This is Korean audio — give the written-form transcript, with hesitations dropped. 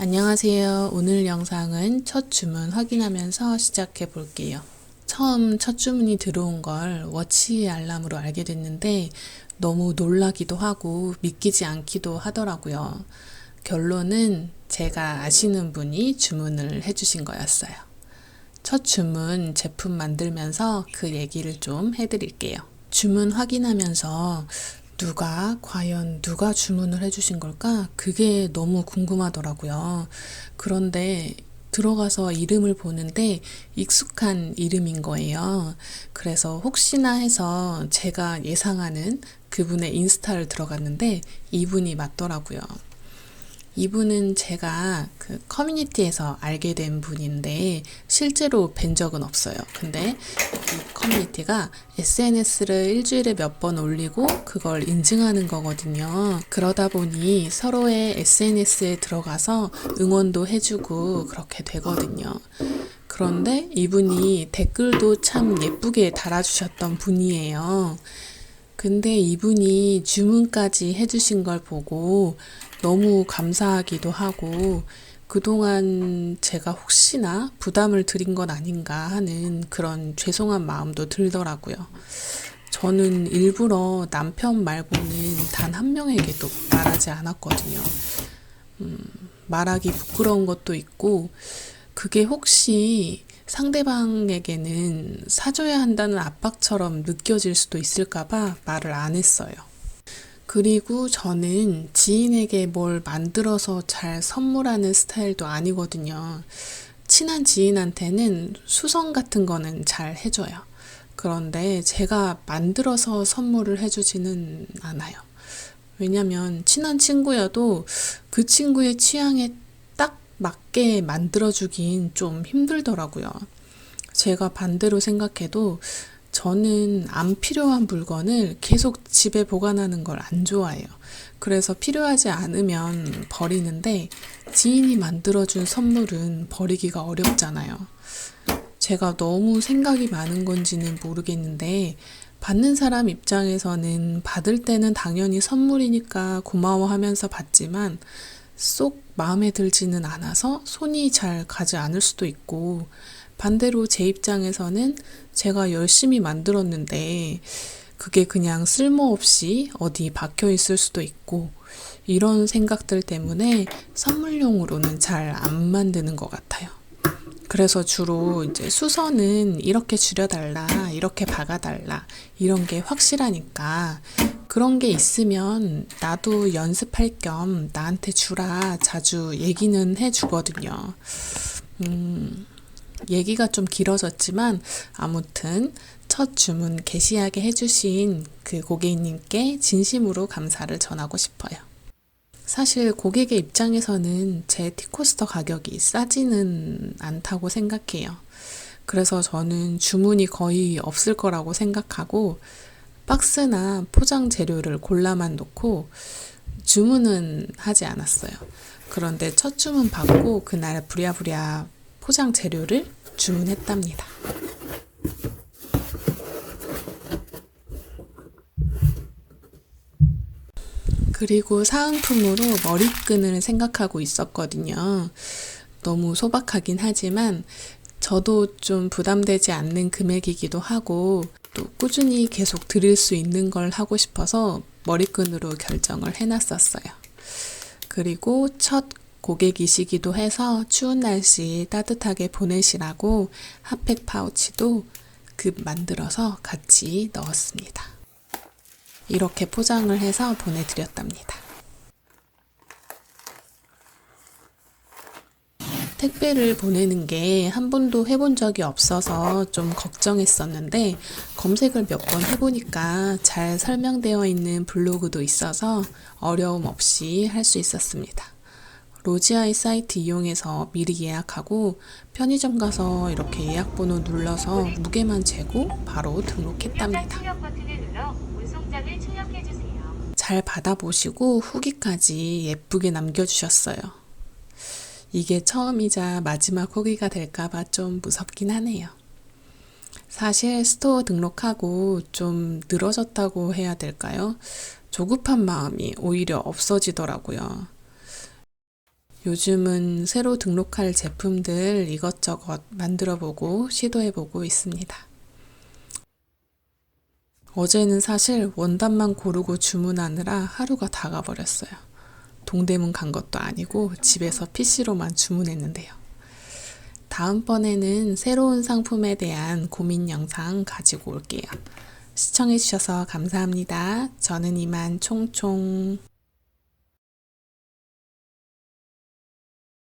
안녕하세요. 오늘 영상은 첫 주문 확인하면서 시작해 볼게요. 처음 첫 주문이 들어온 걸 워치 알람으로 알게 됐는데 너무 놀라기도 하고 믿기지 않기도 하더라고요. 결론은 제가 아시는 분이 주문을 해주신 거였어요. 첫 주문 제품 만들면서 그 얘기를 좀 해드릴게요. 주문 확인하면서 과연 누가 주문을 해주신 걸까? 그게 너무 궁금하더라고요. 그런데 들어가서 이름을 보는데 익숙한 이름인 거예요. 그래서 혹시나 해서 제가 예상하는 그분의 인스타를 들어갔는데 이분이 맞더라고요. 이분은 제가 그 커뮤니티에서 알게 된 분인데 실제로 뵌 적은 없어요. 근데 이 커뮤니티가 SNS를 일주일에 몇 번 올리고 그걸 인증하는 거거든요. 그러다 보니 서로의 SNS에 들어가서 응원도 해주고 그렇게 되거든요. 그런데 이분이 댓글도 참 예쁘게 달아주셨던 분이에요. 근데 이분이 주문까지 해주신 걸 보고 너무 감사하기도 하고 그동안 제가 혹시나 부담을 드린 건 아닌가 하는 그런 죄송한 마음도 들더라고요. 저는 일부러 남편 말고는 단 한 명에게도 말하지 않았거든요. 말하기 부끄러운 것도 있고 그게 혹시 상대방에게는 사줘야 한다는 압박처럼 느껴질 수도 있을까봐 말을 안 했어요. 그리고 저는 지인에게 뭘 만들어서 잘 선물하는 스타일도 아니거든요. 친한 지인한테는 수성 같은 거는 잘 해줘요. 그런데 제가 만들어서 선물을 해주지는 않아요. 왜냐면 친한 친구여도 그 친구의 취향에 딱 맞게 만들어주긴 좀 힘들더라고요. 제가 반대로 생각해도 저는 안 필요한 물건을 계속 집에 보관하는 걸 안 좋아해요. 그래서 필요하지 않으면 버리는데 지인이 만들어준 선물은 버리기가 어렵잖아요. 제가 너무 생각이 많은 건지는 모르겠는데 받는 사람 입장에서는 받을 때는 당연히 선물이니까 고마워하면서 받지만 쏙 마음에 들지는 않아서 손이 잘 가지 않을 수도 있고 반대로 제 입장에서는 제가 열심히 만들었는데 그게 그냥 쓸모없이 어디 박혀 있을 수도 있고 이런 생각들 때문에 선물용으로는 잘 안 만드는 것 같아요. 그래서 주로 이제 수선은 이렇게 줄여달라, 이렇게 박아달라, 이런 게 확실하니까 그런 게 있으면 나도 연습할 겸 나한테 주라 자주 얘기는 해주거든요. 얘기가 좀 길어졌지만 아무튼 첫 주문 게시하게 해주신 그 고객님께 진심으로 감사를 전하고 싶어요. 사실 고객의 입장에서는 제 티코스터 가격이 싸지는 않다고 생각해요. 그래서 저는 주문이 거의 없을 거라고 생각하고 박스나 포장 재료를 골라만 놓고 주문은 하지 않았어요. 그런데 첫 주문 받고 그날 부랴부랴 포장 재료를 주문했답니다. 그리고 사은품으로 머리끈을 생각하고 있었거든요. 너무 소박하긴 하지만 저도 좀 부담되지 않는 금액이기도 하고 또 꾸준히 계속 드릴 수 있는 걸 하고 싶어서 머리끈으로 결정을 해놨었어요. 그리고 첫 고객이시기도 해서 추운 날씨 따뜻하게 보내시라고 핫팩 파우치도 급 만들어서 같이 넣었습니다. 이렇게 포장을 해서 보내드렸답니다. 택배를 보내는 게 한 번도 해본 적이 없어서 좀 걱정했었는데 검색을 몇 번 해보니까 잘 설명되어 있는 블로그도 있어서 어려움 없이 할 수 있었습니다. 로지아이 사이트 이용해서 미리 예약하고 편의점 가서 이렇게 예약 번호 눌러서 무게만 재고 바로 등록했답니다. 잘 받아보시고 후기까지 예쁘게 남겨주셨어요. 이게 처음이자 마지막 후기가 될까봐 좀 무섭긴 하네요. 사실 스토어 등록하고 좀 늘어졌다고 해야 될까요? 조급한 마음이 오히려 없어지더라고요. 요즘은 새로 등록할 제품들 이것저것 만들어보고 시도해보고 있습니다. 어제는 사실 원단만 고르고 주문하느라 하루가 다 가버렸어요. 동대문 간 것도 아니고 집에서 PC로만 주문했는데요. 다음번에는 새로운 상품에 대한 고민 영상 가지고 올게요. 시청해주셔서 감사합니다. 저는 이만 총총.